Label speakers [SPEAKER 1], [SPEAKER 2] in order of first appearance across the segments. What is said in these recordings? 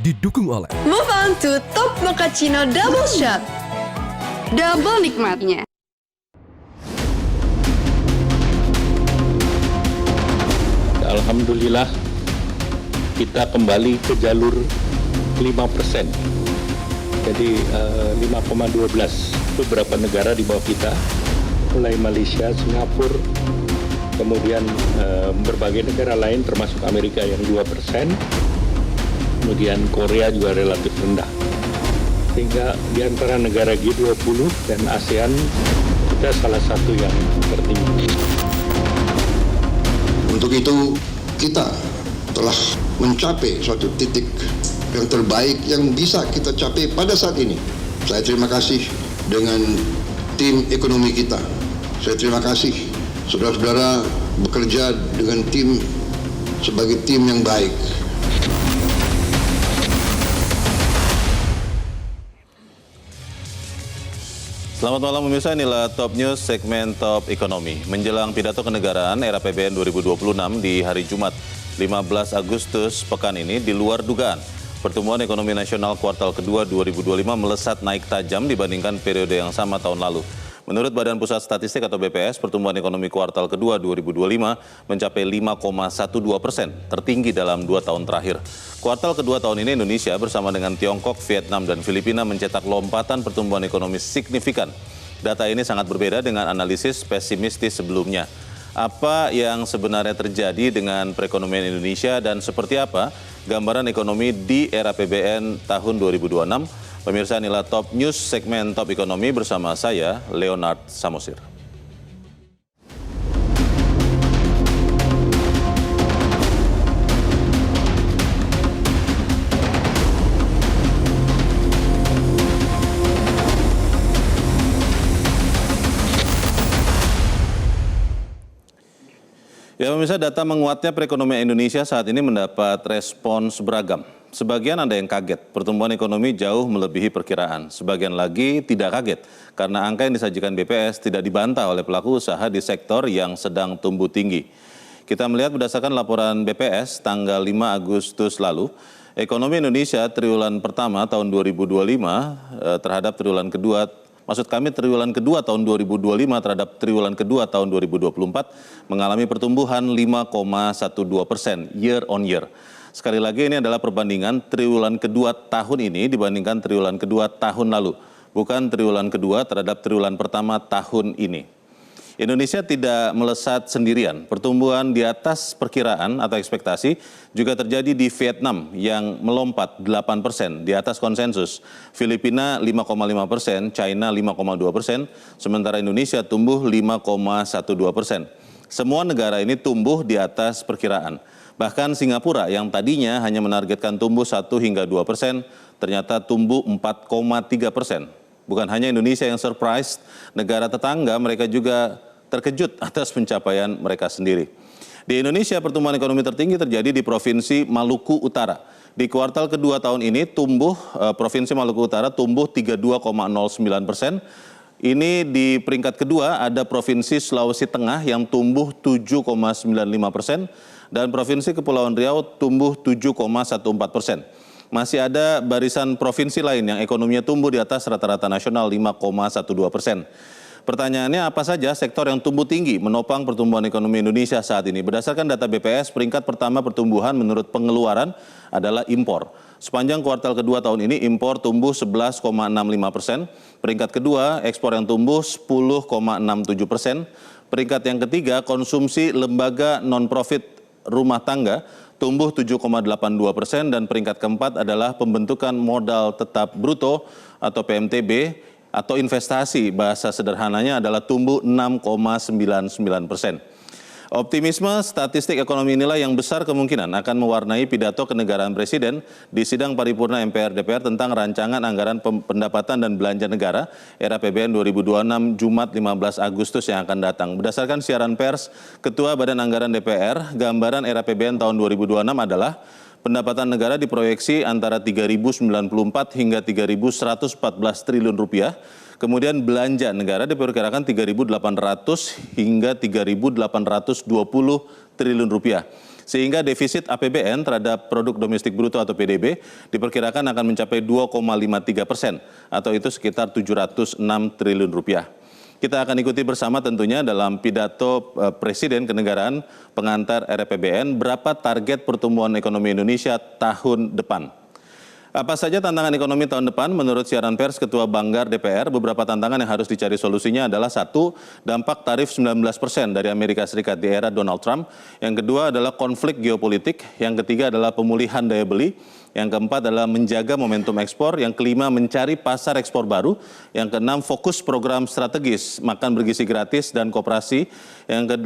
[SPEAKER 1] didukung oleh
[SPEAKER 2] Move on to Top Mochaccino Double Shot. Double nikmatnya.
[SPEAKER 3] Alhamdulillah kita kembali ke jalur 5%. Jadi 5,12 beberapa negara di bawah kita, mulai Malaysia, Singapura, kemudian berbagai negara lain termasuk Amerika yang 2%, kemudian Korea juga relatif rendah. Sehingga di antara negara G20 dan ASEAN kita salah satu yang tertinggi.
[SPEAKER 4] Untuk itu kita telah mencapai suatu titik yang terbaik yang bisa kita capai pada saat ini. Saya terima kasih dengan tim ekonomi kita. Saya terima kasih saudara-saudara bekerja dengan tim sebagai tim yang baik.
[SPEAKER 5] Selamat malam pemirsa, inilah Top News segmen Top Ekonomi. Menjelang pidato kenegaraan era APBN 2026 di hari Jumat 15 Agustus pekan ini di luar dugaan. Pertumbuhan ekonomi nasional kuartal kedua 2025 melesat naik tajam dibandingkan periode yang sama tahun lalu. Menurut Badan Pusat Statistik atau BPS, pertumbuhan ekonomi kuartal kedua 2025 mencapai 5,12%, tertinggi dalam 2 tahun terakhir. Kuartal kedua tahun ini Indonesia bersama dengan Tiongkok, Vietnam, dan Filipina mencetak lompatan pertumbuhan ekonomi signifikan. Data ini sangat berbeda dengan analisis pesimistis sebelumnya. Apa yang sebenarnya terjadi dengan perekonomian Indonesia dan seperti apa gambaran ekonomi di era APBN tahun 2026? Pemirsa, inilah Top News segmen Top Ekonomi bersama saya, Leonard Samosir. Ya pemirsa, data menguatnya perekonomian Indonesia saat ini mendapat respons beragam. Sebagian ada yang kaget, pertumbuhan ekonomi jauh melebihi perkiraan. Sebagian lagi tidak kaget, karena angka yang disajikan BPS tidak dibantah oleh pelaku usaha di sektor yang sedang tumbuh tinggi. Kita melihat berdasarkan laporan BPS tanggal 5 Agustus lalu, ekonomi Indonesia triwulan pertama tahun 2025 terhadap triwulan kedua triwulan kedua tahun 2025 terhadap triwulan kedua tahun 2024 mengalami pertumbuhan 5,12% year on year. Sekali lagi ini adalah perbandingan triwulan kedua tahun ini dibandingkan triwulan kedua tahun lalu, bukan triwulan kedua terhadap triwulan pertama tahun ini. Indonesia tidak melesat sendirian. Pertumbuhan di atas perkiraan atau ekspektasi juga terjadi di Vietnam yang melompat 8% di atas konsensus. Filipina 5,5%, China 5,2%, sementara Indonesia tumbuh 5,12%. Semua negara ini tumbuh di atas perkiraan. Bahkan Singapura yang tadinya hanya menargetkan tumbuh 1 hingga 2%, ternyata tumbuh 4,3%. Bukan hanya Indonesia yang surprise, negara tetangga mereka juga terkejut atas pencapaian mereka sendiri. Di Indonesia, pertumbuhan ekonomi tertinggi terjadi di Provinsi Maluku Utara. Di kuartal kedua tahun ini, Provinsi Maluku Utara tumbuh 32,09%. Ini di peringkat kedua ada Provinsi Sulawesi Tengah yang tumbuh 7,95% dan Provinsi Kepulauan Riau tumbuh 7,14%. Masih ada barisan provinsi lain yang ekonominya tumbuh di atas rata-rata nasional 5,12%. Pertanyaannya, apa saja sektor yang tumbuh tinggi menopang pertumbuhan ekonomi Indonesia saat ini? Berdasarkan data BPS, peringkat pertama pertumbuhan menurut pengeluaran adalah impor. Sepanjang kuartal kedua tahun ini, impor tumbuh 11,65%. Peringkat kedua, ekspor yang tumbuh 10,67%. Peringkat yang ketiga, konsumsi lembaga non-profit rumah tangga tumbuh 7,82% dan peringkat keempat adalah pembentukan modal tetap bruto atau PMTB atau investasi, bahasa sederhananya adalah tumbuh 6,99%. Optimisme statistik ekonomi inilah yang besar kemungkinan akan mewarnai pidato kenegaraan Presiden di sidang paripurna MPR DPR tentang rancangan anggaran pendapatan dan belanja negara era APBN 2026 Jumat 15 Agustus yang akan datang. Berdasarkan siaran pers Ketua Badan Anggaran DPR, gambaran era APBN tahun 2026 adalah pendapatan negara diproyeksi antara 3.094 hingga 3.114 triliun rupiah. Kemudian belanja negara diperkirakan 3.800 hingga 3.820 triliun rupiah. Sehingga defisit APBN terhadap produk domestik bruto atau PDB diperkirakan akan mencapai 2,53% atau itu sekitar 706 triliun rupiah. Kita akan ikuti bersama tentunya dalam pidato Presiden Kenegaraan pengantar RAPBN berapa target pertumbuhan ekonomi Indonesia tahun depan. Apa saja tantangan ekonomi tahun depan? Menurut siaran pers Ketua Banggar DPR, beberapa tantangan yang harus dicari solusinya adalah satu, dampak tarif 19% dari Amerika Serikat di era Donald Trump. Yang kedua adalah konflik geopolitik. Yang ketiga adalah pemulihan daya beli. Yang keempat adalah menjaga momentum ekspor. Yang kelima, mencari pasar ekspor baru. Yang keenam, fokus program strategis, makan bergizi gratis dan koperasi. Yang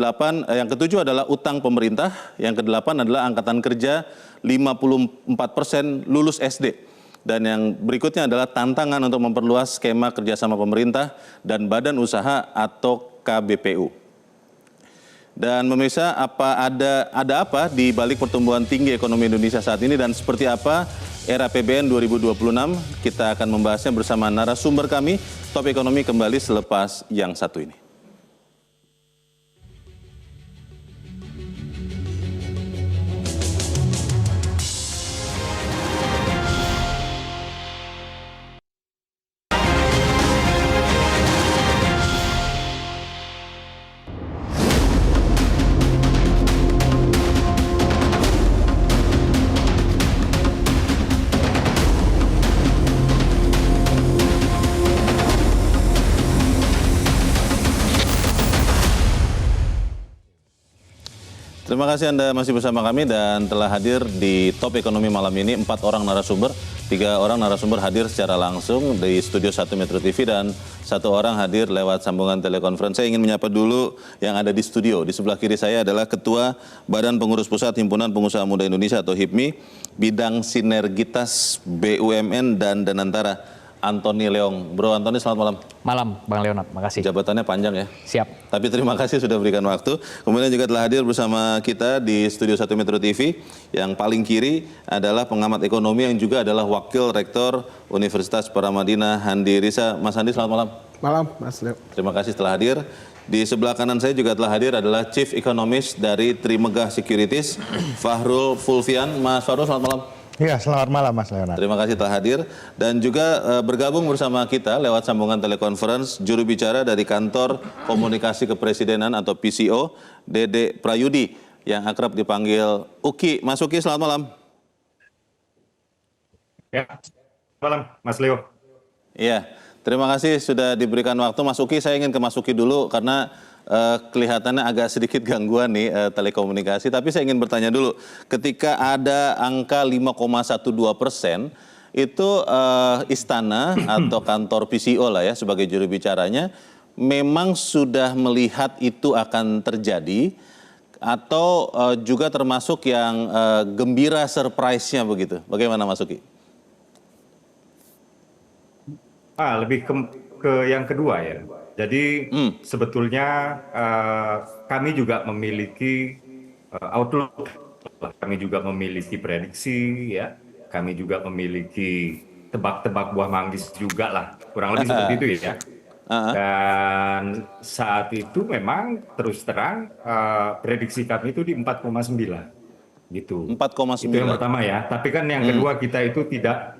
[SPEAKER 5] ketujuh adalah utang pemerintah. Yang kedelapan adalah angkatan kerja 54% lulus SD. Dan yang berikutnya adalah tantangan untuk memperluas skema kerjasama pemerintah dan badan usaha atau KBPU. Dan pemirsa, ada apa di balik pertumbuhan tinggi ekonomi Indonesia saat ini dan seperti apa era APBN 2026? Kita akan membahasnya bersama narasumber kami. Top Ekonomi kembali selepas yang satu ini. Terima kasih Anda masih bersama kami dan telah hadir di Top Ekonomi malam ini 4 orang narasumber, 3 orang narasumber hadir secara langsung di Studio 1 Metro TV dan 1 orang hadir lewat sambungan telekonferensi. Saya ingin menyapa dulu yang ada di studio. Di sebelah kiri saya adalah Ketua Badan Pengurus Pusat Himpunan Pengusaha Muda Indonesia atau HIPMI, bidang sinergitas BUMN dan Danantara, Antoni Leong. Bro Antoni, selamat malam.
[SPEAKER 1] Malam, Bang Leonard. Makasih.
[SPEAKER 5] Jabatannya panjang ya.
[SPEAKER 1] Siap.
[SPEAKER 5] Tapi terima kasih sudah berikan waktu. Kemudian juga telah hadir bersama kita di Studio 1 Metro TV. Yang paling kiri adalah pengamat ekonomi yang juga adalah Wakil Rektor Universitas Paramadina, Handi Risa. Mas Handi, selamat malam.
[SPEAKER 6] Malam, Mas Leo.
[SPEAKER 5] Terima kasih telah hadir. Di sebelah kanan saya juga telah hadir adalah Chief Economist dari Trimegah Securities, Fahrul Fulvian. Mas Fahrul, selamat malam.
[SPEAKER 6] Iya, selamat malam Mas Leonard.
[SPEAKER 5] Terima kasih telah hadir dan juga bergabung bersama kita lewat sambungan telekonferensi juru bicara dari Kantor Komunikasi Kepresidenan atau PCO, Dede Prayudi yang akrab dipanggil Uki. Mas Uki, selamat malam.
[SPEAKER 7] Ya, malam Mas Leo.
[SPEAKER 5] Iya, terima kasih sudah diberikan waktu. Mas Uki, saya ingin ke Mas Uki dulu karena kelihatannya agak sedikit gangguan nih telekomunikasi. Tapi saya ingin bertanya dulu, ketika ada angka 5,12%, itu istana atau kantor PCO lah ya sebagai juru bicaranya, memang sudah melihat itu akan terjadi atau juga termasuk yang gembira surprise-nya begitu? Bagaimana Mas Uki?
[SPEAKER 7] Lebih ke yang kedua ya. Jadi sebetulnya kami juga memiliki outlook, kami juga memiliki prediksi ya, kami juga memiliki tebak-tebak buah manggis juga lah, kurang lebih seperti itu ya. Dan saat itu memang terus terang prediksi kami itu di 4,9 gitu.
[SPEAKER 5] 4,9.
[SPEAKER 7] Itu yang pertama ya. Tapi kan yang kedua kita itu tidak.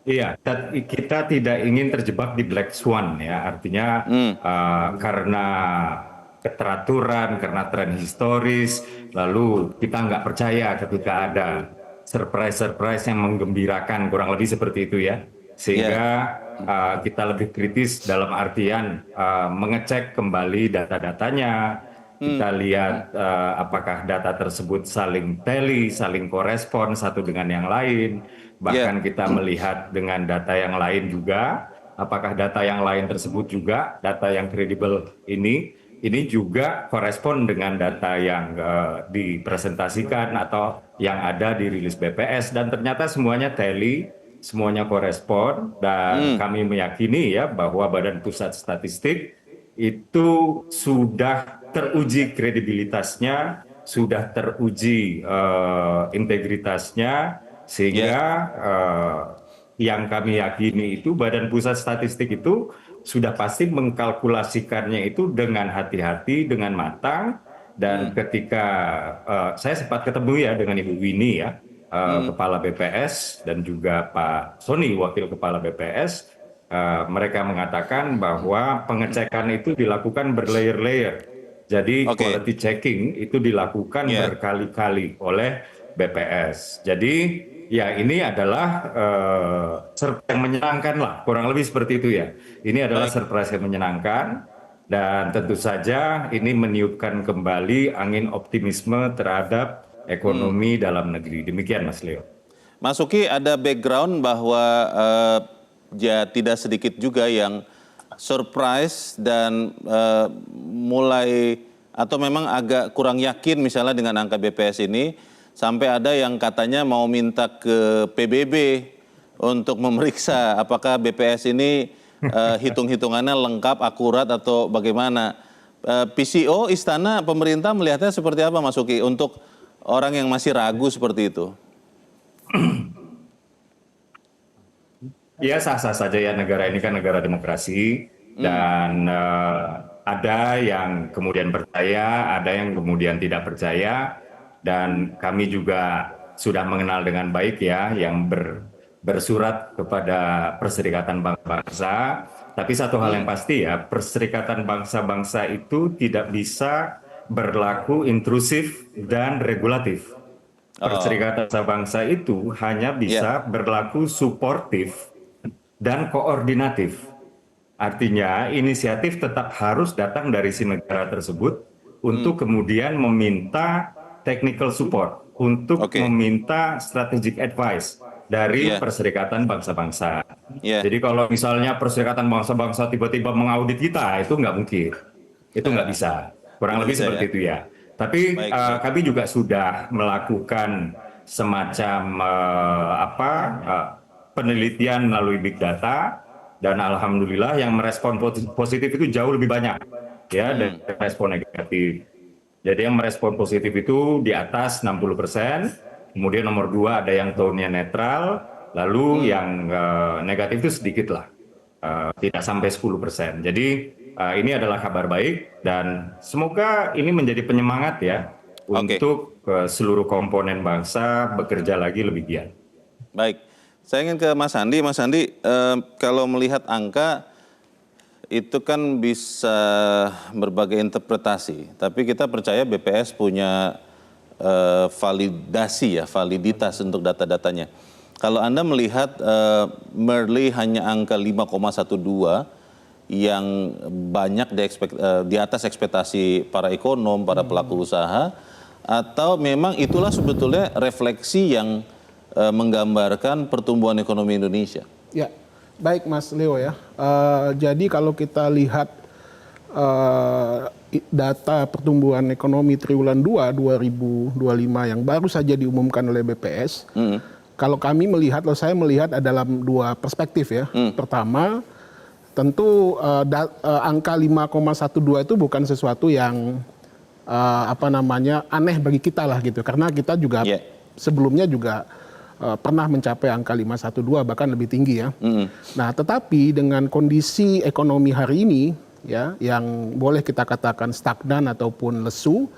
[SPEAKER 7] Iya, kita tidak ingin terjebak di black swan ya, artinya karena keteraturan, karena tren historis, lalu kita nggak percaya ketika ada surprise yang menggembirakan, kurang lebih seperti itu ya, sehingga kita lebih kritis dalam artian mengecek kembali data-datanya, kita lihat apakah data tersebut saling tally, saling korespon satu dengan yang lain. Bahkan kita melihat dengan data yang lain juga, apakah data yang lain tersebut juga, data yang kredibel ini juga korespon dengan data yang dipresentasikan atau yang ada di rilis BPS. Dan ternyata semuanya tally, semuanya korespon, dan kami meyakini ya bahwa Badan Pusat Statistik itu sudah teruji kredibilitasnya, sudah teruji integritasnya, sehingga yang kami yakini itu Badan Pusat Statistik itu sudah pasti mengkalkulasikannya itu dengan hati-hati, dengan matang, Dan ketika saya sempat ketemu ya dengan Ibu Winnie ya, Kepala BPS, dan juga Pak Sony, Wakil Kepala BPS, mereka mengatakan bahwa pengecekan itu dilakukan berlayer-layer. Jadi quality checking itu dilakukan berkali-kali oleh BPS. Jadi ya ini adalah surprise yang menyenangkan lah, kurang lebih seperti itu ya. Ini adalah surprise yang menyenangkan, dan tentu saja ini meniupkan kembali angin optimisme terhadap ekonomi dalam negeri. Demikian Mas Leo.
[SPEAKER 5] Mas Uki, ada background bahwa ya tidak sedikit juga yang surprise dan mulai atau memang agak kurang yakin misalnya dengan angka BPS ini, sampai ada yang katanya mau minta ke PBB untuk memeriksa apakah BPS ini hitung-hitungannya lengkap, akurat atau bagaimana. PCO, Istana, pemerintah melihatnya seperti apa Mas Uki untuk orang yang masih ragu seperti itu?
[SPEAKER 7] Ya sah-sah saja ya, negara ini kan negara demokrasi, dan ada yang kemudian percaya, ada yang kemudian tidak percaya, dan kami juga sudah mengenal dengan baik ya yang bersurat kepada Perserikatan Bangsa-Bangsa. Tapi satu hal yang pasti ya, Perserikatan Bangsa-Bangsa itu tidak bisa berlaku intrusif dan regulatif. Perserikatan Bangsa-Bangsa itu hanya bisa berlaku suportif dan koordinatif. Artinya inisiatif tetap harus datang dari si negara tersebut untuk kemudian meminta technical support, untuk meminta strategic advice dari Perserikatan Bangsa-Bangsa. Jadi kalau misalnya Perserikatan Bangsa-Bangsa tiba-tiba mengaudit kita, itu nggak mungkin. Itu nggak bisa. Kurang lebih seperti itu ya. Tapi kami juga sudah melakukan semacam penelitian melalui big data, dan alhamdulillah yang merespon positif itu jauh lebih banyak ya dari respon negatif. Jadi yang merespon positif itu di atas 60%, kemudian nomor 2 ada yang tone-nya netral, lalu yang negatif itu sedikit lah, tidak sampai 10%. Jadi ini adalah kabar baik, dan semoga ini menjadi penyemangat ya untuk seluruh komponen bangsa bekerja lagi lebih giat.
[SPEAKER 5] Baik. Saya ingin ke Mas Andi. Mas Andi, kalau melihat angka itu kan bisa berbagai interpretasi. Tapi kita percaya BPS punya validasi ya, validitas untuk data-datanya. Kalau Anda melihat merely hanya angka 5,12 yang banyak di atas ekspektasi para ekonom, para pelaku usaha, atau memang itulah sebetulnya refleksi yang menggambarkan pertumbuhan ekonomi Indonesia? Ya,
[SPEAKER 6] baik Mas Leo ya. Jadi kalau kita lihat data pertumbuhan ekonomi triwulan 2 2025 yang baru saja diumumkan oleh BPS, kalau kami melihat, kalau saya melihat dalam 2 perspektif ya. Pertama, tentu angka 5,12 itu bukan sesuatu yang aneh bagi kita lah gitu, karena kita juga sebelumnya juga pernah mencapai angka 5,12 bahkan lebih tinggi ya. Nah, tetapi dengan kondisi ekonomi hari ini ya, yang boleh kita katakan stagnan ataupun lesu,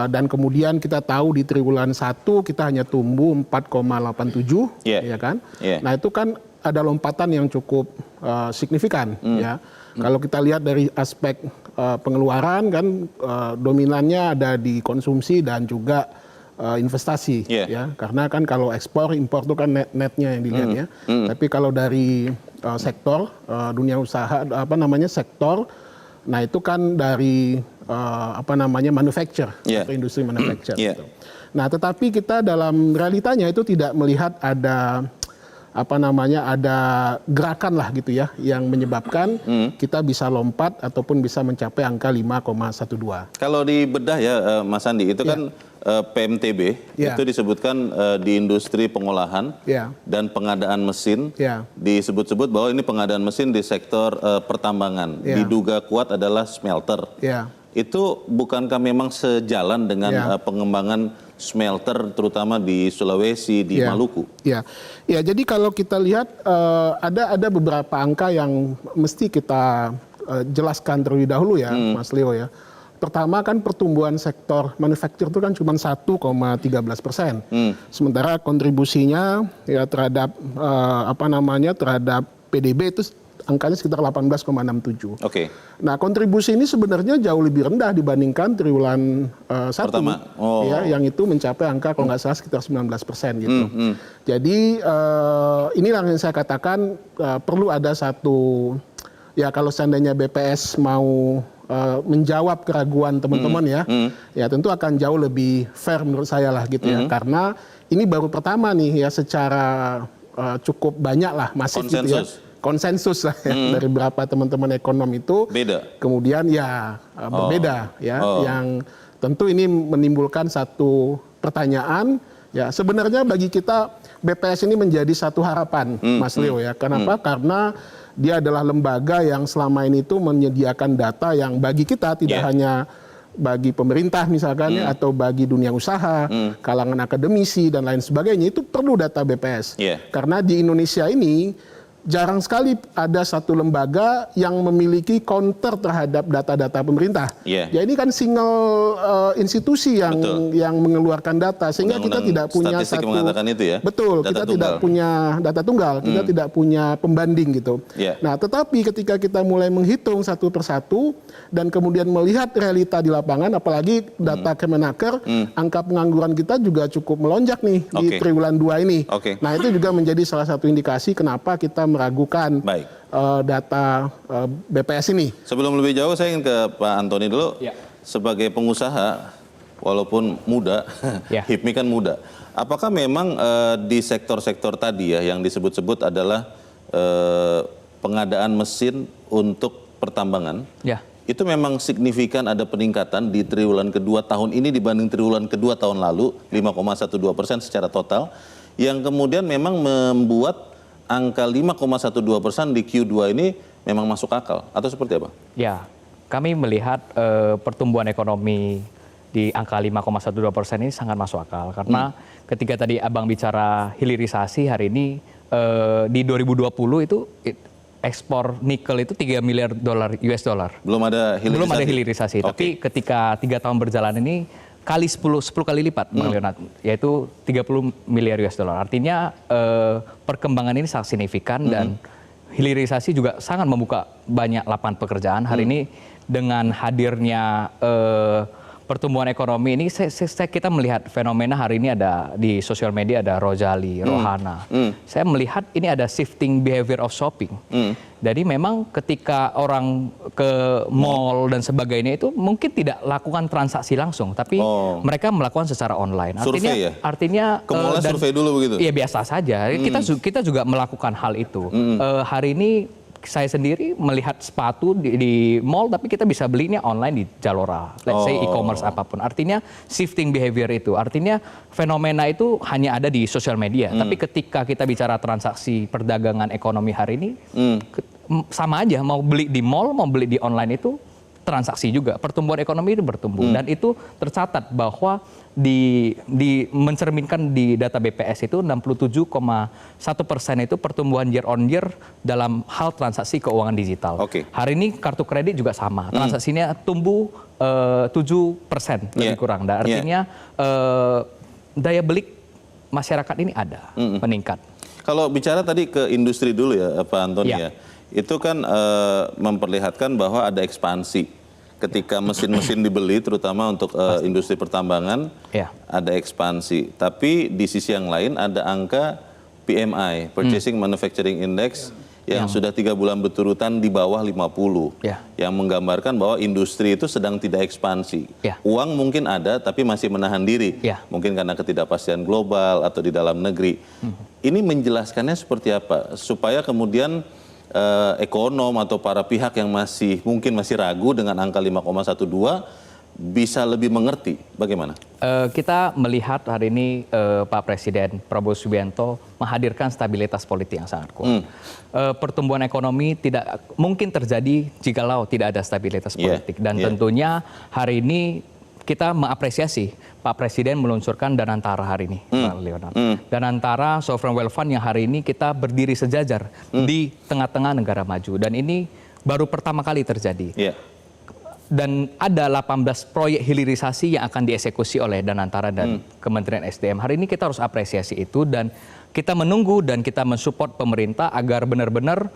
[SPEAKER 6] dan kemudian kita tahu di triwulan 1 kita hanya tumbuh 4,87 ya kan. Nah, itu kan ada lompatan yang cukup signifikan ya. Kalau kita lihat dari aspek pengeluaran kan, dominannya ada di konsumsi dan juga investasi ya, karena kan kalau ekspor impor itu kan netnya yang dilihat ya. Tapi kalau dari sektor dunia usaha sektor, nah itu kan dari manufacture atau industri manufacture gitu. Nah, tetapi kita dalam realitanya itu tidak melihat ada ada gerakan lah gitu ya yang menyebabkan kita bisa lompat ataupun bisa mencapai angka 5,12.
[SPEAKER 5] Kalau dibedah ya Mas Andi, itu kan PMTB itu disebutkan di industri pengolahan dan pengadaan mesin, disebut-sebut bahwa ini pengadaan mesin di sektor pertambangan, diduga kuat adalah smelter. Itu bukankah memang sejalan dengan pengembangan smelter terutama di Sulawesi, di Maluku?
[SPEAKER 6] Ya, jadi kalau kita lihat ada beberapa angka yang mesti kita jelaskan terlebih dahulu ya, Mas Leo ya. pertama kan pertumbuhan sektor manufaktur itu kan cuma 1,13%. Sementara kontribusinya ya terhadap terhadap PDB itu angkanya sekitar 18,67.
[SPEAKER 5] Oke.
[SPEAKER 6] Nah, kontribusi ini sebenarnya jauh lebih rendah dibandingkan triwulan 1.
[SPEAKER 5] Pertama.
[SPEAKER 6] Ya, yang itu mencapai angka kalau nggak salah sekitar 19% gitu. Jadi inilah yang saya katakan perlu ada satu, ya kalau seandainya BPS mau menjawab keraguan teman-teman ya tentu akan jauh lebih fair menurut saya lah gitu ya. Karena ini baru pertama nih ya secara cukup banyak lah masif gitu ya. Konsensus lah ya, dari beberapa teman-teman ekonom itu
[SPEAKER 5] beda.
[SPEAKER 6] Kemudian ya berbeda ya, yang tentu ini menimbulkan satu pertanyaan ya. Sebenarnya bagi kita BPS ini menjadi satu harapan, Mas Leo ya. Kenapa? Karena dia adalah lembaga yang selama ini itu menyediakan data yang bagi kita tidak hanya bagi pemerintah misalkan ya, atau bagi dunia usaha, kalangan akademisi dan lain sebagainya, itu perlu data BPS. Karena di Indonesia ini jarang sekali ada satu lembaga yang memiliki counter terhadap data-data pemerintah. Ya ini kan single institusi yang mengeluarkan data, sehingga kita tidak punya satu. Mengatakan itu ya. Betul, kita tidak punya data tunggal, kita tidak punya pembanding gitu. Nah, tetapi ketika kita mulai menghitung satu persatu dan kemudian melihat realita di lapangan, apalagi data Kemenaker, angka pengangguran kita juga cukup melonjak nih di triwulan 2 ini. Nah, itu juga menjadi salah satu indikasi kenapa kita meragukan data BPS ini.
[SPEAKER 5] Sebelum lebih jauh saya ingin ke Pak Antoni dulu. Sebagai pengusaha, walaupun muda, HIPMI kan muda. Apakah memang di sektor-sektor tadi ya yang disebut-sebut adalah pengadaan mesin untuk pertambangan, itu memang signifikan ada peningkatan di triwulan kedua tahun ini dibanding triwulan kedua tahun lalu, 5,12% secara total, yang kemudian memang membuat angka 5,12% di Q2 ini memang masuk akal atau seperti apa? Ya, kami melihat pertumbuhan ekonomi di angka 5,12% ini sangat masuk akal karena ketika tadi Abang bicara hilirisasi hari ini di 2020 itu ekspor nikel itu 3 miliar dolar US dollar. Belum ada hilirisasi. Tapi ketika 3 tahun berjalan ini kali 10 kali lipat, Bang Leonard, yaitu 30 miliar US dollar. Artinya perkembangan ini sangat signifikan dan hilirisasi juga sangat membuka banyak lapangan pekerjaan. Hari ini dengan hadirnya pertumbuhan ekonomi ini, kita melihat fenomena hari ini ada di sosial media ada Rojali, Rohana. Saya melihat ini ada shifting behavior of shopping. Jadi memang ketika orang ke mall dan sebagainya itu mungkin tidak lakukan transaksi langsung, tapi mereka melakukan secara online. Artinya ke mall survei dulu begitu? Iya, biasa saja. Kita juga melakukan hal itu. Hari ini saya sendiri melihat sepatu di mall, tapi kita bisa belinya online di Zalora, let's say e-commerce apapun. Artinya shifting behavior itu, artinya fenomena itu hanya ada di sosial media. Tapi ketika kita bicara transaksi perdagangan ekonomi hari ini, sama aja, mau beli di mall, mau beli di online itu transaksi juga. Pertumbuhan ekonomi itu bertumbuh dan itu tercatat bahwa mencerminkan di data BPS itu 67,1% itu pertumbuhan year on year dalam hal transaksi keuangan digital. Hari ini kartu kredit juga sama, transaksinya tumbuh 7% lebih kurang. Dan artinya daya beli masyarakat ini ada meningkat. Kalau bicara tadi ke industri dulu ya Pak Antoni ya, itu kan memperlihatkan bahwa ada ekspansi. Ketika mesin-mesin dibeli, terutama untuk industri pertambangan, ada ekspansi. Tapi di sisi yang lain ada angka PMI, Purchasing Manufacturing Index, yang sudah 3 bulan berturutan di bawah 50. Yang menggambarkan bahwa industri itu sedang tidak ekspansi. Uang mungkin ada, tapi masih menahan diri. Mungkin karena ketidakpastian global atau di dalam negeri. Ini menjelaskannya seperti apa? Supaya kemudian ekonom atau para pihak yang mungkin masih ragu dengan angka 5,12 bisa lebih mengerti bagaimana? Kita melihat hari ini Pak Presiden Prabowo Subianto menghadirkan stabilitas politik yang sangat kuat. Pertumbuhan ekonomi tidak mungkin terjadi jikalau tidak ada stabilitas politik. Dan tentunya hari ini kita mengapresiasi Pak Presiden meluncurkan Danantara hari ini, Pak Leonard. Danantara Sovereign Wealth Fund yang hari ini kita berdiri sejajar di tengah-tengah negara maju. Dan ini baru pertama kali terjadi.
[SPEAKER 1] dan ada 18 proyek hilirisasi yang akan dieksekusi oleh Danantara dan Kementerian SDM. Hari ini kita harus apresiasi itu dan kita menunggu dan kita mensupport pemerintah agar benar-benar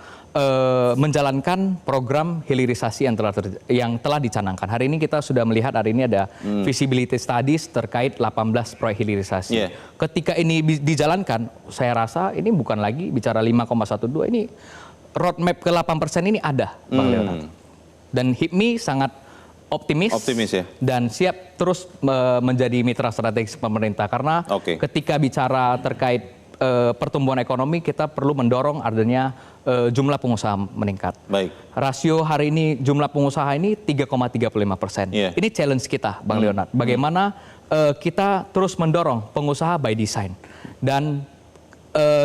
[SPEAKER 1] menjalankan program hilirisasi yang telah dicanangkan. Hari ini kita sudah melihat hari ini ada feasibility studies terkait 18 proyek hilirisasi. Ketika ini dijalankan, saya rasa ini bukan lagi bicara 5,12, ini roadmap ke 8% ini ada, Bang Leonard. Dan HIPMI sangat optimis
[SPEAKER 5] ya,
[SPEAKER 1] dan siap terus menjadi mitra strategis pemerintah karena ketika bicara terkait pertumbuhan ekonomi kita perlu mendorong adanya jumlah pengusaha meningkat.
[SPEAKER 5] Baik.
[SPEAKER 1] Rasio hari ini jumlah pengusaha ini 3,35%. Ini challenge kita, Bang Leonard. Bagaimana kita terus mendorong pengusaha by design dan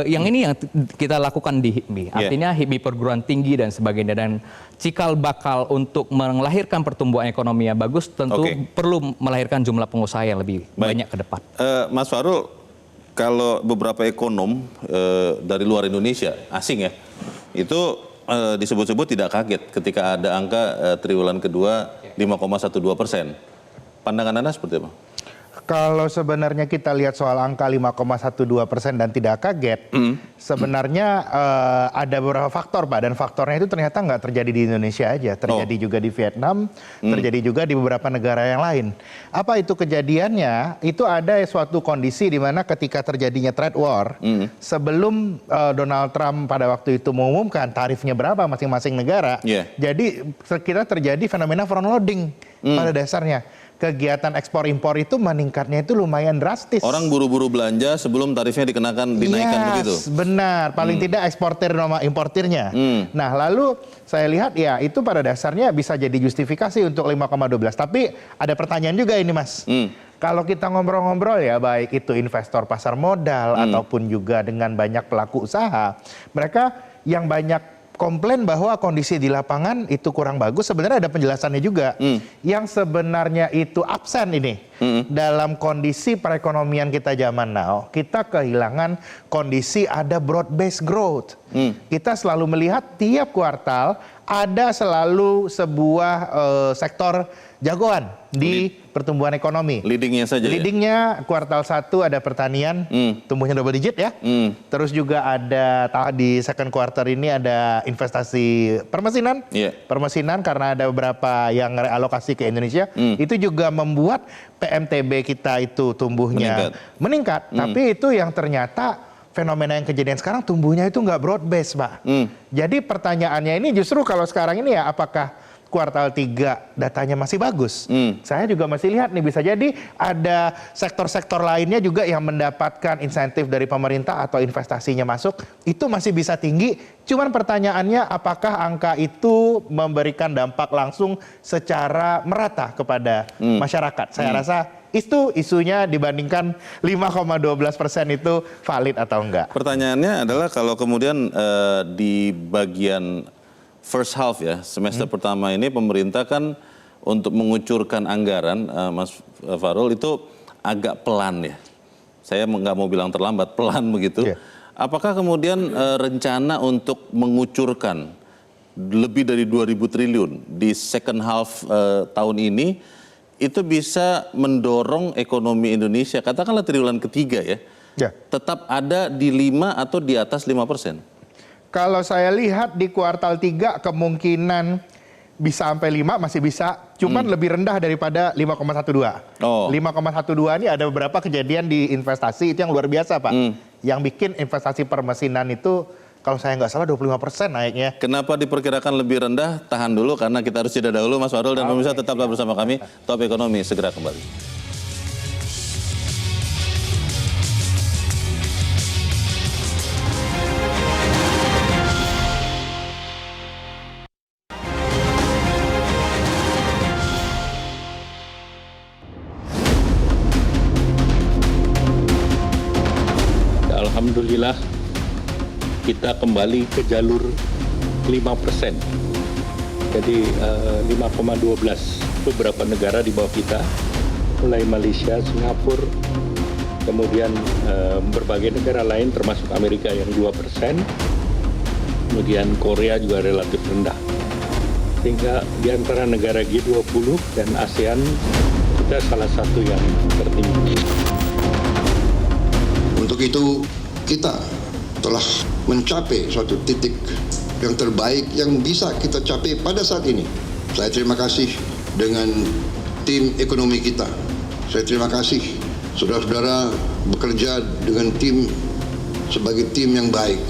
[SPEAKER 1] yang ini yang kita lakukan di HIPMI. Artinya HIPMI perguruan tinggi dan sebagainya dan cikal bakal untuk melahirkan pertumbuhan ekonomi yang bagus tentu perlu melahirkan jumlah pengusaha yang lebih banyak ke depan.
[SPEAKER 5] Mas Farul, kalau beberapa ekonom dari luar Indonesia, asing ya, itu disebut-sebut tidak kaget ketika ada angka triwulan kedua 5,12%. Pandangan Anda seperti apa?
[SPEAKER 8] Kalau sebenarnya kita lihat soal angka 5,12% dan tidak kaget, sebenarnya ada beberapa faktor, Pak. Dan faktornya itu ternyata nggak terjadi di Indonesia aja. Terjadi juga di Vietnam, terjadi juga di beberapa negara yang lain. Apa itu kejadiannya? Itu ada suatu kondisi di mana ketika terjadinya trade war, sebelum Donald Trump pada waktu itu mengumumkan tarifnya berapa masing-masing negara, jadi kita terjadi fenomena front loading pada dasarnya. Kegiatan ekspor impor itu meningkatnya itu lumayan drastis.
[SPEAKER 5] Orang buru-buru belanja sebelum tarifnya dinaikkan begitu.
[SPEAKER 8] Benar, paling tidak eksportir sama importirnya. Nah, lalu saya lihat ya itu pada dasarnya bisa jadi justifikasi untuk 5,12. Tapi ada pertanyaan juga ini, Mas. Kalau kita ngobrol-ngobrol ya baik itu investor pasar modal ataupun juga dengan banyak pelaku usaha, mereka yang banyak komplain bahwa kondisi di lapangan itu kurang bagus, sebenarnya ada penjelasannya juga. Yang sebenarnya itu absen ini. Dalam kondisi perekonomian kita zaman now, kita kehilangan kondisi ada broad based growth. Kita selalu melihat tiap kuartal ada selalu sebuah sektor jagoan di pertumbuhan ekonomi.
[SPEAKER 5] Leadingnya saja.
[SPEAKER 8] Leadingnya kuartal 1 ada pertanian, tumbuhnya double digit ya. Terus juga ada di second quarter ini ada investasi permesinan. Permesinan karena ada beberapa yang realokasi ke Indonesia. Itu juga membuat PMTB kita itu tumbuhnya meningkat. Tapi itu yang ternyata fenomena yang kejadian sekarang tumbuhnya itu nggak broad base, Pak. Jadi pertanyaannya ini justru kalau sekarang ini ya apakah kuartal 3 datanya masih bagus? Saya juga masih lihat nih bisa jadi ada sektor-sektor lainnya juga yang mendapatkan insentif dari pemerintah atau investasinya masuk itu masih bisa tinggi. Cuman pertanyaannya apakah angka itu memberikan dampak langsung secara merata kepada masyarakat? Saya rasa itu isunya dibandingkan 5,12% itu valid atau enggak?
[SPEAKER 5] Pertanyaannya adalah kalau kemudian di bagian first half ya, semester pertama ini pemerintah kan untuk mengucurkan anggaran, Mas Farul, itu agak pelan ya. Saya nggak mau bilang terlambat, pelan begitu. Apakah kemudian rencana untuk mengucurkan lebih dari 2.000 triliun di second half tahun ini, itu bisa mendorong ekonomi Indonesia, katakanlah triwulan ketiga ya, tetap ada di 5 atau di atas 5%?
[SPEAKER 8] Kalau saya lihat di kuartal 3 kemungkinan bisa sampai 5 masih bisa, cuman lebih rendah daripada 5,12. 5,12 ini ada beberapa kejadian di investasi itu yang luar biasa, Pak. Yang bikin investasi permesinan itu kalau saya nggak salah 25% naiknya.
[SPEAKER 5] Kenapa diperkirakan lebih rendah? Tahan dulu karena kita harus jeda dahulu, Mas Farul dan pemirsa tetaplah bersama kami. Top Ekonomi segera kembali.
[SPEAKER 3] Alhamdulillah kita kembali ke jalur 5%. Jadi 5,12 beberapa negara di bawah kita, mulai Malaysia, Singapura, kemudian berbagai negara lain termasuk Amerika yang 2%, kemudian Korea juga relatif rendah. sehingga di antara negara G20 dan ASEAN kita salah satu yang tertinggi.
[SPEAKER 4] Untuk itu kita telah mencapai suatu titik yang terbaik yang bisa kita capai pada saat ini. Saya terima kasih dengan tim ekonomi kita. Saya terima kasih saudara-saudara bekerja dengan tim sebagai tim yang baik.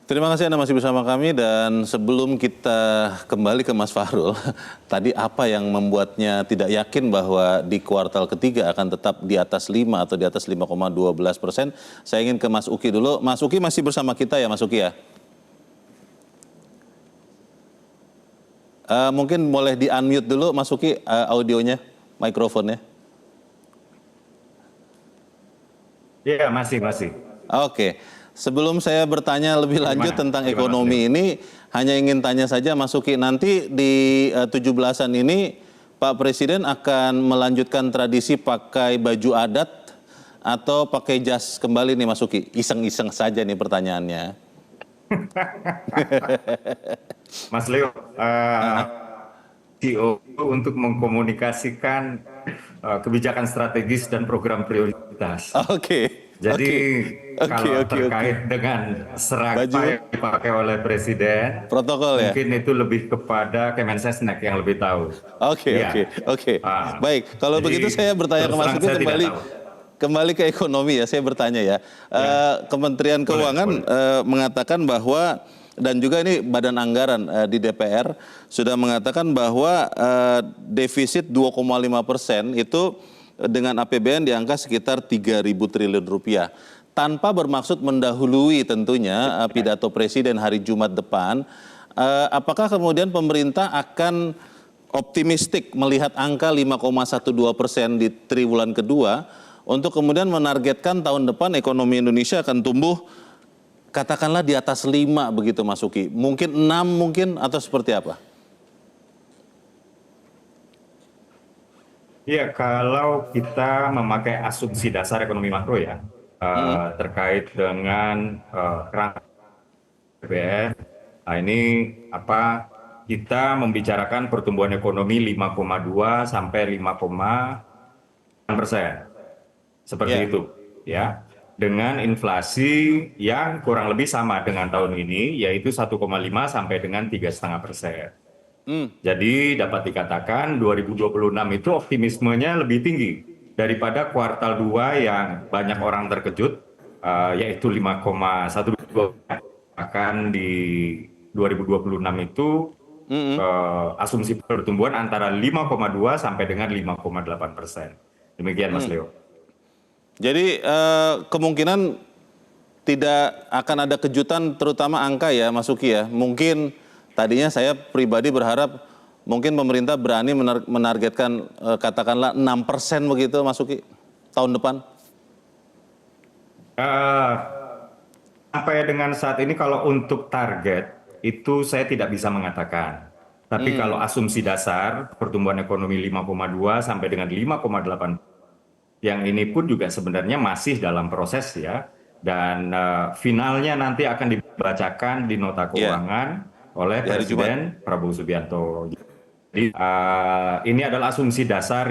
[SPEAKER 5] Terima kasih Anda masih bersama kami, dan sebelum kita kembali ke Mas Fahrul, tadi apa yang membuatnya tidak yakin bahwa di kuartal ketiga akan tetap di atas 5 atau di atas 5,12%? Saya ingin ke Mas Uki dulu. Mas Uki masih bersama kita ya, Mas Uki ya? Mungkin boleh di-unmute dulu Mas Uki audionya, mikrofonnya. Iya, masih. Oke. Sebelum saya bertanya lebih lanjut tentang ekonomi ini, hanya ingin tanya saja Mas Uki, nanti di 17-an ini Pak Presiden akan melanjutkan tradisi pakai baju adat atau pakai jas kembali nih Mas Uki? Iseng-iseng saja nih pertanyaannya.
[SPEAKER 7] Mas Leo, CEO untuk mengkomunikasikan kebijakan strategis dan program prioritas.
[SPEAKER 5] Oke.
[SPEAKER 7] Jadi kalau terkait dengan seragam yang dipakai oleh Presiden,
[SPEAKER 5] protokol ya?
[SPEAKER 7] Mungkin itu lebih kepada Kemensesnek yang lebih tahu.
[SPEAKER 5] Oke. Baik, kalau begitu saya bertanya ke Mas Uki kembali ke ekonomi ya, saya bertanya ya. Kementerian Keuangan mengatakan bahwa, dan juga ini Badan Anggaran di DPR sudah mengatakan bahwa defisit 2,5% itu dengan APBN di angka sekitar 3.000 triliun rupiah. Tanpa bermaksud mendahului tentunya pidato Presiden hari Jumat depan, apakah kemudian pemerintah akan optimistik melihat angka 5,12% di triwulan kedua untuk kemudian menargetkan tahun depan ekonomi Indonesia akan tumbuh katakanlah di atas 5 begitu Mas Uki? Mungkin 6 mungkin atau seperti apa?
[SPEAKER 7] Ya, kalau kita memakai asumsi dasar ekonomi makro ya, terkait dengan kerangka APBN, ini kita membicarakan pertumbuhan ekonomi 5,2 sampai 5,6%, seperti itu, ya, dengan inflasi yang kurang lebih sama dengan tahun ini, yaitu 1,5 sampai dengan 3,5%. Jadi dapat dikatakan 2026 itu optimismenya lebih tinggi daripada kuartal 2 yang banyak orang terkejut, yaitu 5,12. Bahkan di 2026 itu asumsi pertumbuhan antara 5,2 sampai dengan 5,8%. Demikian Mas Leo.
[SPEAKER 5] Jadi kemungkinan tidak akan ada kejutan terutama angka ya Mas Uki ya. Mungkin tadinya saya pribadi berharap mungkin pemerintah berani menargetkan katakanlah 6% begitu Mas Uki tahun depan.
[SPEAKER 7] Sampai dengan saat ini kalau untuk target itu saya tidak bisa mengatakan. Tapi kalau asumsi dasar pertumbuhan ekonomi 5,2 sampai dengan 5,8, yang ini pun juga sebenarnya masih dalam proses ya. Dan finalnya nanti akan dibacakan di nota keuangan oleh Presiden Prabowo Subianto. Jadi ini adalah asumsi dasar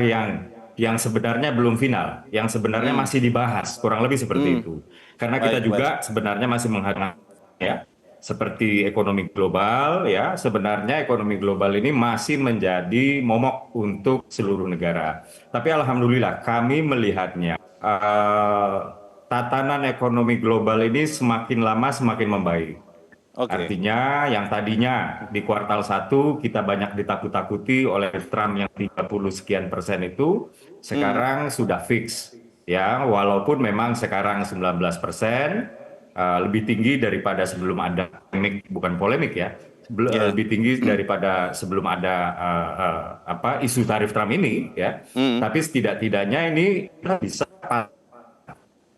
[SPEAKER 7] yang sebenarnya belum final, yang sebenarnya masih dibahas, kurang lebih seperti itu. Karena kita juga sebenarnya masih menghadapi ya, seperti ekonomi global ya, sebenarnya ekonomi global ini masih menjadi momok untuk seluruh negara. Tapi alhamdulillah kami melihatnya tatanan ekonomi global ini semakin lama semakin membaik. Artinya yang tadinya di kuartal 1 kita banyak ditakut-takuti oleh Trump yang 30 sekian persen itu, sekarang sudah fix. Ya, walaupun memang sekarang 19%, lebih tinggi daripada sebelum ada polemik, bukan polemik ya, lebih tinggi daripada sebelum ada isu tarif Trump ini ya. Tapi setidak-tidaknya ini bisa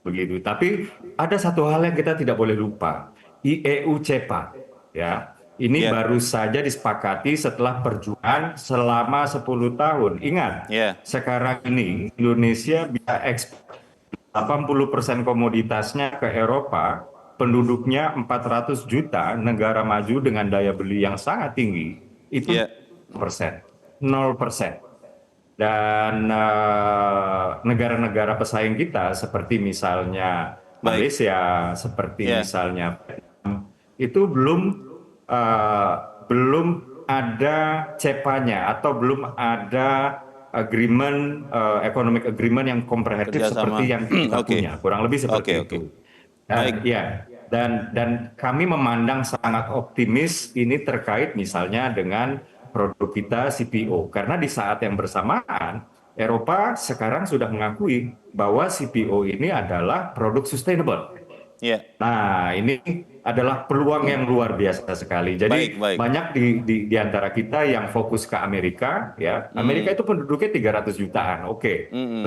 [SPEAKER 7] begitu. Tapi ada satu hal yang kita tidak boleh lupa. IEU CEPA ya, ini baru saja disepakati setelah perjuangan selama 10 tahun. Ingat, sekarang ini Indonesia bisa ekspor 80% komoditasnya ke Eropa penduduknya 400 juta, negara maju dengan daya beli yang sangat tinggi, itu 0%. Dan negara-negara pesaing kita seperti misalnya Malaysia, seperti misalnya Vietnam, itu belum ada CEPA-nya atau belum ada agreement, economic agreement yang komprehensif seperti yang kita punya, kurang lebih seperti itu. Dan kami memandang sangat optimis ini terkait misalnya dengan produk kita CPO, karena di saat yang bersamaan Eropa sekarang sudah mengakui bahwa CPO ini adalah produk sustainable. Nah, ini adalah peluang yang luar biasa sekali. Jadi banyak di antara kita yang fokus ke Amerika, ya. Amerika itu penduduknya 300 jutaan,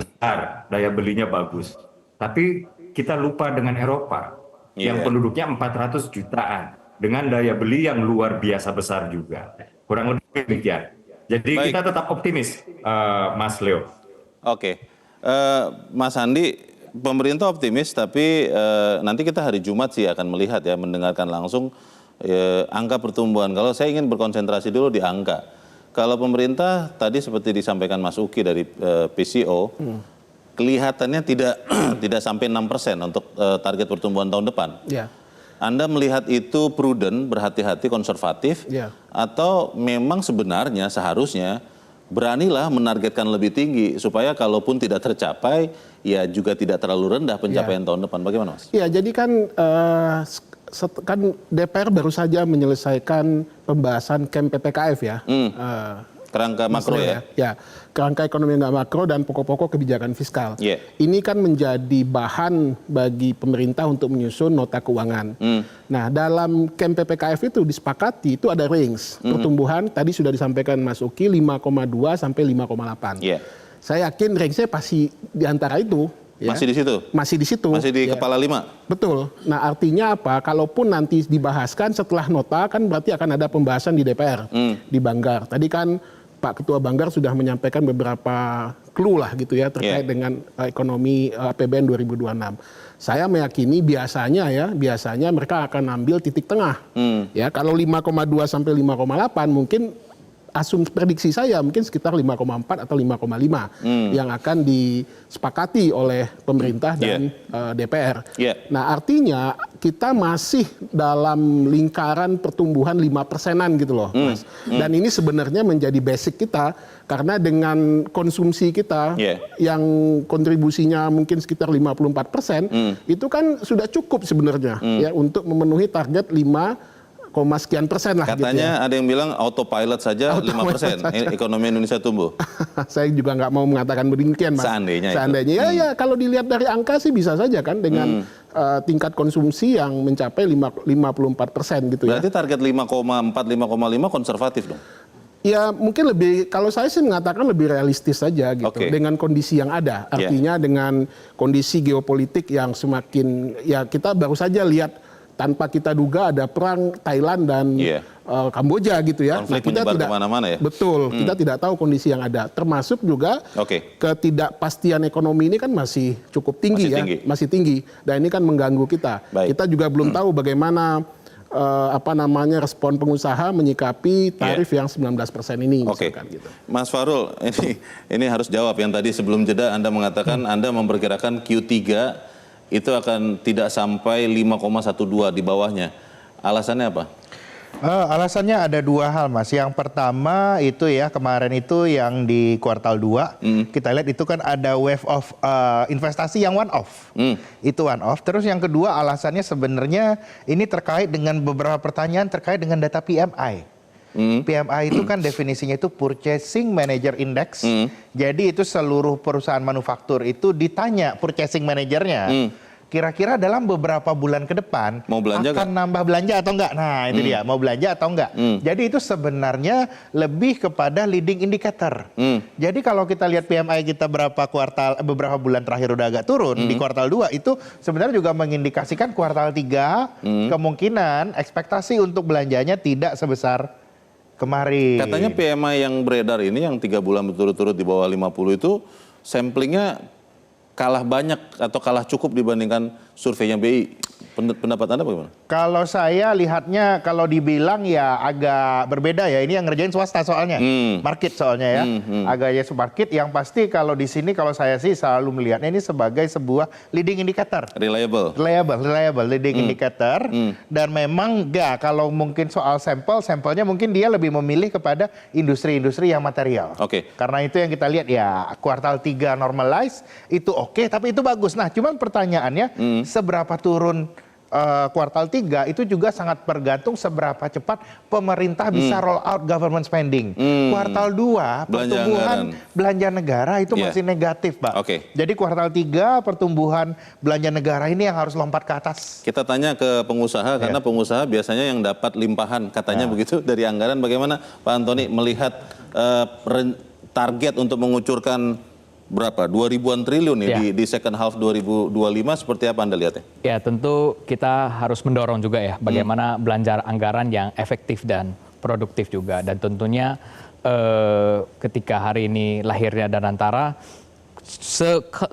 [SPEAKER 7] besar, daya belinya bagus. Tapi kita lupa dengan Eropa yang penduduknya 400 jutaan dengan daya beli yang luar biasa besar juga. Kurang lebih demikian. Jadi kita tetap optimis, Mas Leo.
[SPEAKER 5] Mas Andi, pemerintah optimis, tapi nanti kita hari Jumat sih akan melihat ya, mendengarkan langsung angka pertumbuhan. Kalau saya ingin berkonsentrasi dulu di angka. Kalau pemerintah tadi seperti disampaikan Mas Uki dari PCO, kelihatannya tidak sampai 6% untuk target pertumbuhan tahun depan. Anda melihat itu prudent, berhati-hati, konservatif, atau memang sebenarnya seharusnya beranilah menargetkan lebih tinggi supaya kalaupun tidak tercapai, ya juga tidak terlalu rendah pencapaian tahun depan. Bagaimana, Mas?
[SPEAKER 6] Ya, jadi kan DPR baru saja menyelesaikan pembahasan KEM PPKF ya.
[SPEAKER 5] Kerangka makro ya?
[SPEAKER 6] Ya, kerangka ekonomi nggak makro dan pokok-pokok kebijakan fiskal. Ini kan menjadi bahan bagi pemerintah untuk menyusun nota keuangan. Nah, dalam KEM PPKF itu disepakati itu ada range pertumbuhan, tadi sudah disampaikan Mas Uki, 5,2 sampai 5,8. Saya yakin range-nya pasti di antara itu.
[SPEAKER 5] Masih di situ?
[SPEAKER 6] Masih di situ.
[SPEAKER 5] Masih di kepala 5?
[SPEAKER 6] Betul. Nah, artinya apa? Kalaupun nanti dibahaskan setelah nota, kan berarti akan ada pembahasan di DPR, di Banggar. Tadi kan Pak Ketua Banggar sudah menyampaikan beberapa clue lah gitu ya terkait dengan ekonomi APBN 2026. Saya meyakini biasanya mereka akan ambil titik tengah. Ya, kalau 5,2 sampai 5,8 mungkin asumsi prediksi saya mungkin sekitar 5,4 atau 5,5 yang akan disepakati oleh pemerintah dan DPR. Nah, artinya kita masih dalam lingkaran pertumbuhan 5%-an gitu loh, Mas. Dan ini sebenarnya menjadi basic kita karena dengan konsumsi kita yang kontribusinya mungkin sekitar 54%, itu kan sudah cukup sebenarnya ya untuk memenuhi target 5,sekian persen lah.
[SPEAKER 5] Katanya
[SPEAKER 6] gitu ya.
[SPEAKER 5] Ada yang bilang autopilot saja 5% ekonomi Indonesia tumbuh.
[SPEAKER 6] Saya juga nggak mau mengatakan demikian, Mas.
[SPEAKER 5] Seandainya
[SPEAKER 6] ya kalau dilihat dari angka sih bisa saja kan dengan tingkat konsumsi yang mencapai 54% gitu ya.
[SPEAKER 5] Berarti target 5,4, 5,5 konservatif dong?
[SPEAKER 6] Ya mungkin lebih, kalau saya sih mengatakan lebih realistis saja gitu dengan kondisi yang ada. Artinya dengan kondisi geopolitik yang semakin, ya kita baru saja lihat tanpa kita duga ada perang Thailand dan Kamboja gitu ya.
[SPEAKER 5] Konflik
[SPEAKER 6] kita tidak
[SPEAKER 5] kemana-mana ya.
[SPEAKER 6] Betul, kita tidak tahu kondisi yang ada. Termasuk juga ketidakpastian ekonomi ini kan masih cukup tinggi masih tinggi. Dan ini kan mengganggu kita. Kita juga belum tahu bagaimana respon pengusaha menyikapi tarif yang 19% ini. Misalkan, gitu.
[SPEAKER 5] Mas Farul, ini harus jawab yang tadi sebelum jeda Anda mengatakan Anda memperkirakan Q3 itu akan tidak sampai 5,12 di bawahnya. Alasannya apa?
[SPEAKER 8] Alasannya ada dua hal, Mas. Yang pertama itu ya kemarin itu yang di kuartal 2 kita lihat itu kan ada wave of investasi yang one off. Itu one off. Terus yang kedua alasannya sebenarnya ini terkait dengan beberapa pertanyaan terkait dengan data PMI. PMI itu kan definisinya itu Purchasing Manager Index. Jadi itu seluruh perusahaan manufaktur itu ditanya purchasing manajernya. Kira-kira dalam beberapa bulan ke depan
[SPEAKER 5] mau belanja
[SPEAKER 8] akan nambah belanja atau enggak? Nah, itu dia, mau belanja atau enggak. Jadi itu sebenarnya lebih kepada leading indicator. Jadi kalau kita lihat PMI kita beberapa bulan terakhir udah agak turun, di kuartal 2 itu sebenarnya juga mengindikasikan kuartal 3 kemungkinan ekspektasi untuk belanjanya tidak sebesar kemarin.
[SPEAKER 5] Katanya PMI yang beredar ini yang 3 bulan berturut-turut di bawah 50 itu samplingnya kalah banyak atau kalah cukup dibandingkan surveinya BI. Pendapat Anda bagaimana?
[SPEAKER 8] Kalau saya lihatnya kalau dibilang ya agak berbeda ya. Ini yang ngerjain swasta soalnya. Market soalnya ya. Agaknya market. Yang pasti kalau di sini kalau saya sih selalu melihatnya ini sebagai sebuah leading indicator. Reliable leading indicator. Dan memang enggak kalau mungkin soal sampelnya mungkin dia lebih memilih kepada industri-industri yang material. Karena itu yang kita lihat ya kuartal 3 normalize itu oke, tapi itu bagus. Nah, cuman pertanyaannya seberapa turun kuartal 3 itu juga sangat bergantung seberapa cepat pemerintah bisa roll out government spending. Kuartal 2 pertumbuhan belanja negara itu masih negatif, Pak. Jadi kuartal 3 pertumbuhan belanja negara ini yang harus lompat ke atas.
[SPEAKER 5] Kita tanya ke pengusaha karena pengusaha biasanya yang dapat limpahan katanya begitu dari anggaran. Bagaimana Pak Antoni melihat target untuk mengucurkan berapa? 2.000-an triliun nih di second half 2025, seperti apa Anda lihatnya?
[SPEAKER 1] Ya, tentu kita harus mendorong juga ya bagaimana belanja anggaran yang efektif dan produktif juga. Dan tentunya ketika hari ini lahirnya Danantara,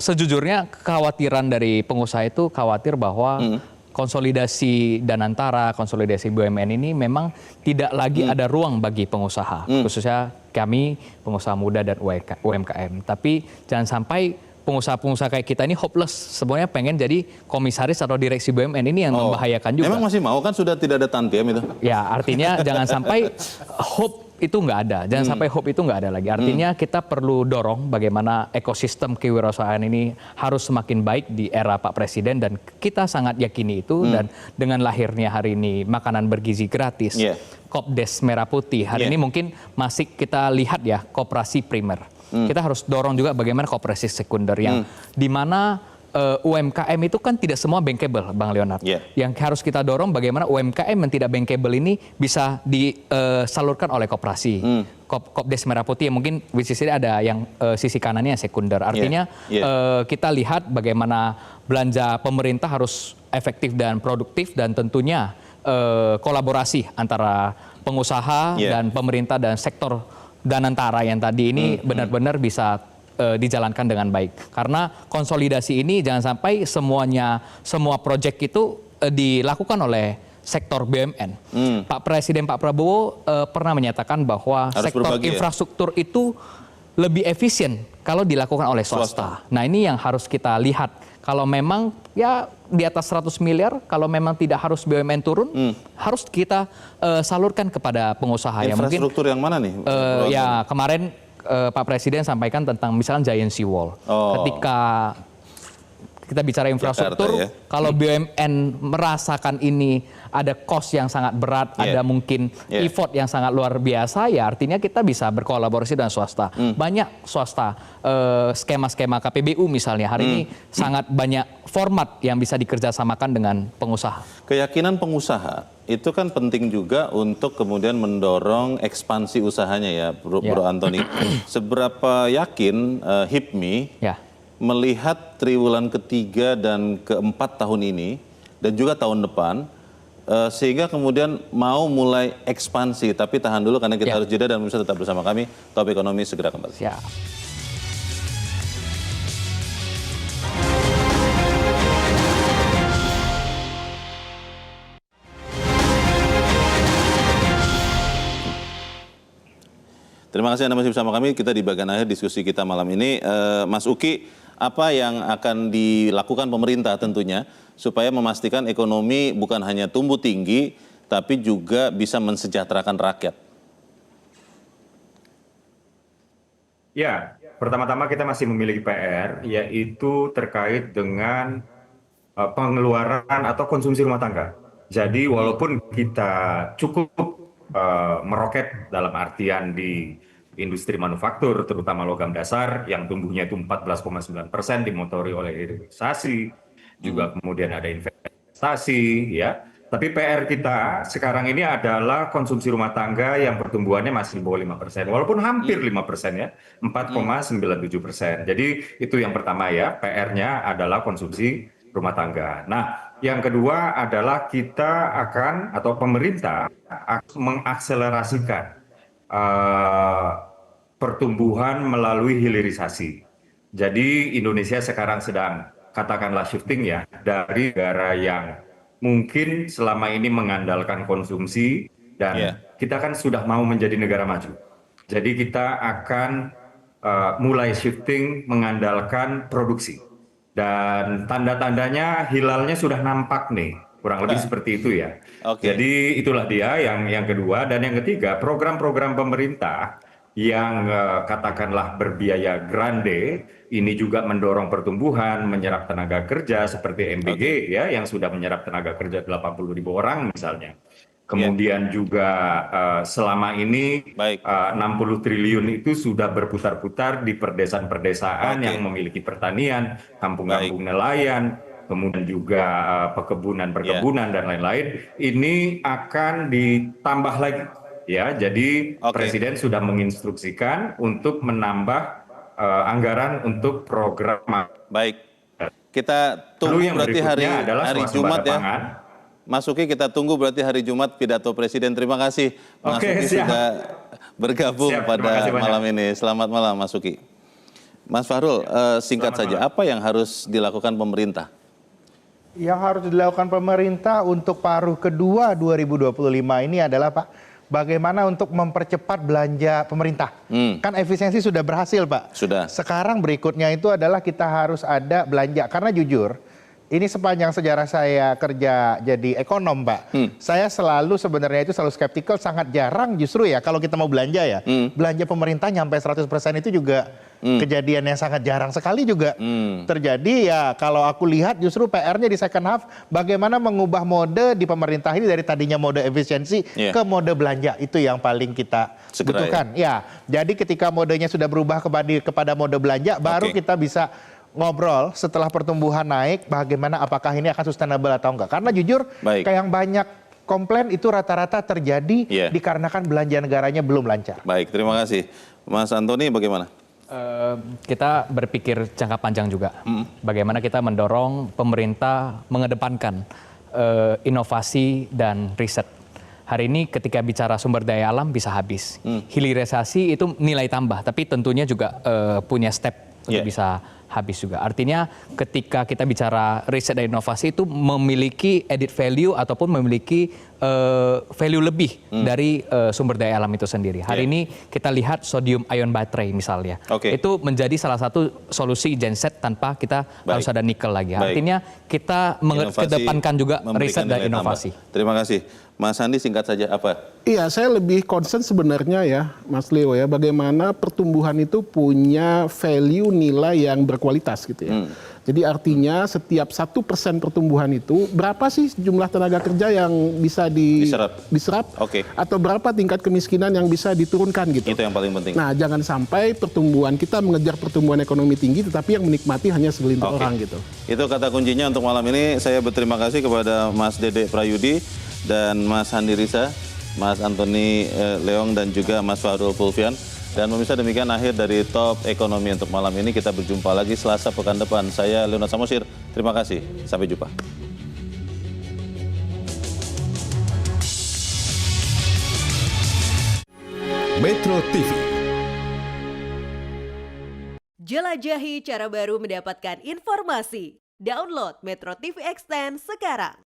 [SPEAKER 1] sejujurnya kekhawatiran dari pengusaha itu khawatir bahwa konsolidasi Danantara, konsolidasi BUMN ini memang tidak lagi ada ruang bagi pengusaha, khususnya kami pengusaha muda dan UMKM. Tapi jangan sampai pengusaha-pengusaha kayak kita ini hopeless, semuanya pengen jadi komisaris atau direksi BUMN, ini yang membahayakan juga.
[SPEAKER 5] Emang masih mau kan sudah tidak ada tantiem itu?
[SPEAKER 1] Ya, artinya jangan sampai hope itu nggak ada, jangan sampai hope itu nggak ada lagi. Artinya kita perlu dorong bagaimana ekosistem kewirausahaan ini harus semakin baik di era Pak Presiden, dan kita sangat yakini itu. Dan dengan lahirnya hari ini makanan bergizi gratis, Kopdes Merah Putih, hari ini mungkin masih kita lihat ya koperasi primer. Kita harus dorong juga bagaimana koperasi sekunder yang dimana UMKM itu kan tidak semua bankable, Bang Leonard. Yang harus kita dorong bagaimana UMKM yang tidak bankable ini bisa disalurkan oleh koperasi. Kopdes Merah Putih yang mungkin bisnisnya ada yang sisi kanannya sekunder. Artinya kita lihat bagaimana belanja pemerintah harus efektif dan produktif, dan tentunya kolaborasi antara pengusaha dan pemerintah dan sektor Danantara yang tadi ini benar-benar bisa dijalankan dengan baik. Karena konsolidasi ini jangan sampai semua proyek itu dilakukan oleh sektor BUMN. Pak Presiden Pak Prabowo pernah menyatakan bahwa sektor infrastruktur itu lebih efisien kalau dilakukan oleh swasta. Nah, ini yang harus kita lihat. Kalau memang ya di atas 100 miliar, kalau memang tidak harus BUMN turun, harus kita salurkan kepada pengusaha.
[SPEAKER 5] Infrastruktur yang mana nih?
[SPEAKER 1] Ya kemarin Pak Presiden sampaikan tentang misalnya Giant Sea Wall. Ketika kita bicara infrastruktur, Jakarta, kalau BUMN merasakan ini ada cost yang sangat berat, ada mungkin effort yang sangat luar biasa, ya artinya kita bisa berkolaborasi dengan swasta. Banyak swasta, skema-skema KPBU misalnya, hari ini sangat banyak format yang bisa dikerjasamakan dengan pengusaha.
[SPEAKER 5] Keyakinan pengusaha itu kan penting juga untuk kemudian mendorong ekspansi usahanya ya, Bro Antoni. Seberapa yakin HIPMI melihat triwulan ketiga dan keempat tahun ini dan juga tahun depan, sehingga kemudian mau mulai ekspansi? Tapi tahan dulu karena kita harus jeda, dan bisa tetap bersama kami. Top Ekonomi segera kembali. Terima kasih Anda masih bersama kami. Kita di bagian akhir diskusi kita malam ini. Mas Uki, apa yang akan dilakukan pemerintah tentunya supaya memastikan ekonomi bukan hanya tumbuh tinggi, tapi juga bisa mensejahterakan rakyat?
[SPEAKER 7] Ya, pertama-tama kita masih memiliki PR, yaitu terkait dengan pengeluaran atau konsumsi rumah tangga. Jadi walaupun kita cukup meroket dalam artian di industri manufaktur, terutama logam dasar yang tumbuhnya itu 14,9%, dimotori oleh hilirisasi, juga kemudian ada investasi, ya. Tapi PR kita sekarang ini adalah konsumsi rumah tangga yang pertumbuhannya masih di bawah 5%, walaupun hampir 5% ya, 4,97%. Jadi itu yang pertama ya, PR-nya adalah konsumsi rumah tangga. Nah, yang kedua adalah kita akan, atau pemerintah akan mengakselerasikan pertumbuhan melalui hilirisasi. Jadi Indonesia sekarang sedang katakanlah shifting ya dari negara yang mungkin selama ini mengandalkan konsumsi dan kita kan sudah mau menjadi negara maju. Jadi kita akan mulai shifting mengandalkan produksi. Dan tanda-tandanya hilalnya sudah nampak nih, kurang lebih seperti itu ya. Jadi itulah dia yang kedua. Dan yang ketiga, program-program pemerintah yang katakanlah berbiaya grande, ini juga mendorong pertumbuhan, menyerap tenaga kerja seperti MBG ya, yang sudah menyerap tenaga kerja 80.000 orang misalnya. Kemudian juga selama ini 60 triliun itu sudah berputar-putar di perdesaan-perdesaan yang memiliki pertanian, kampung-kampung nelayan, kemudian juga perkebunan dan lain-lain. Ini akan ditambah lagi ya. Jadi Presiden sudah menginstruksikan untuk menambah anggaran untuk program.
[SPEAKER 5] Baik, kita tunggu berarti hari Jumat ya. Mas Uki, kita tunggu berarti hari Jumat pidato Presiden. Terima kasih Mas Uki sudah bergabung pada malam ini. Selamat malam Mas Uki. Mas Fahrul, singkat saja, apa yang harus dilakukan pemerintah?
[SPEAKER 8] Yang harus dilakukan pemerintah untuk paruh kedua 2025 ini adalah Pak, bagaimana untuk mempercepat belanja pemerintah. Kan efisiensi sudah berhasil Pak.
[SPEAKER 5] Sudah.
[SPEAKER 8] Sekarang berikutnya itu adalah kita harus ada belanja. Karena jujur, ini sepanjang sejarah saya kerja jadi ekonom Pak, saya selalu sebenarnya itu selalu skeptikal, sangat jarang justru ya kalau kita mau belanja ya. Belanja pemerintah nyampe 100% itu juga kejadian yang sangat jarang sekali juga terjadi ya. Kalau aku lihat justru PR-nya di second half, bagaimana mengubah mode di pemerintah ini dari tadinya mode efisiensi ke mode belanja, itu yang paling kita butuhkan. Ya, jadi ketika modenya sudah berubah kepada mode belanja, baru kita bisa ngobrol setelah pertumbuhan naik, bagaimana apakah ini akan sustainable atau enggak. Karena jujur, kayak yang banyak komplain itu rata-rata terjadi dikarenakan belanja negaranya belum lancar.
[SPEAKER 5] Baik, terima kasih. Mas Antoni bagaimana?
[SPEAKER 1] Kita berpikir jangka panjang juga. Bagaimana kita mendorong pemerintah mengedepankan inovasi dan riset. Hari ini ketika bicara sumber daya alam bisa habis. Hilirisasi itu nilai tambah, tapi tentunya juga punya step untuk bisa habis juga. Artinya ketika kita bicara riset dan inovasi itu memiliki added value ataupun memiliki value lebih dari sumber daya alam itu sendiri. Hari ini kita lihat sodium ion baterai misalnya. Itu menjadi salah satu solusi genset tanpa kita harus ada nikel lagi. Artinya kita mengedepankan juga riset dan inovasi.
[SPEAKER 5] Terima kasih. Mas Andi singkat saja apa?
[SPEAKER 6] Iya, saya lebih concern sebenarnya ya, Mas Leo ya, bagaimana pertumbuhan itu punya value nilai yang berkualitas gitu ya. Jadi artinya setiap 1% pertumbuhan itu berapa sih jumlah tenaga kerja yang bisa diserap atau berapa tingkat kemiskinan yang bisa diturunkan gitu.
[SPEAKER 5] Itu yang paling penting.
[SPEAKER 6] Nah, jangan sampai pertumbuhan kita mengejar pertumbuhan ekonomi tinggi tetapi yang menikmati hanya segelintir orang gitu.
[SPEAKER 5] Itu kata kuncinya untuk malam ini. Saya berterima kasih kepada Mas Dede Prayudi dan Mas Handi Risa, Mas Antoni Leong dan juga Mas Fahrul Fulvian. Dan pemirsa, demikian akhir dari Top Ekonomi untuk malam ini. Kita berjumpa lagi Selasa pekan depan. Saya Leonard Samosir. Terima kasih. Sampai jumpa.
[SPEAKER 9] Metro TV.
[SPEAKER 10] Jelajahi cara baru mendapatkan informasi. Download Metro TV Extend sekarang.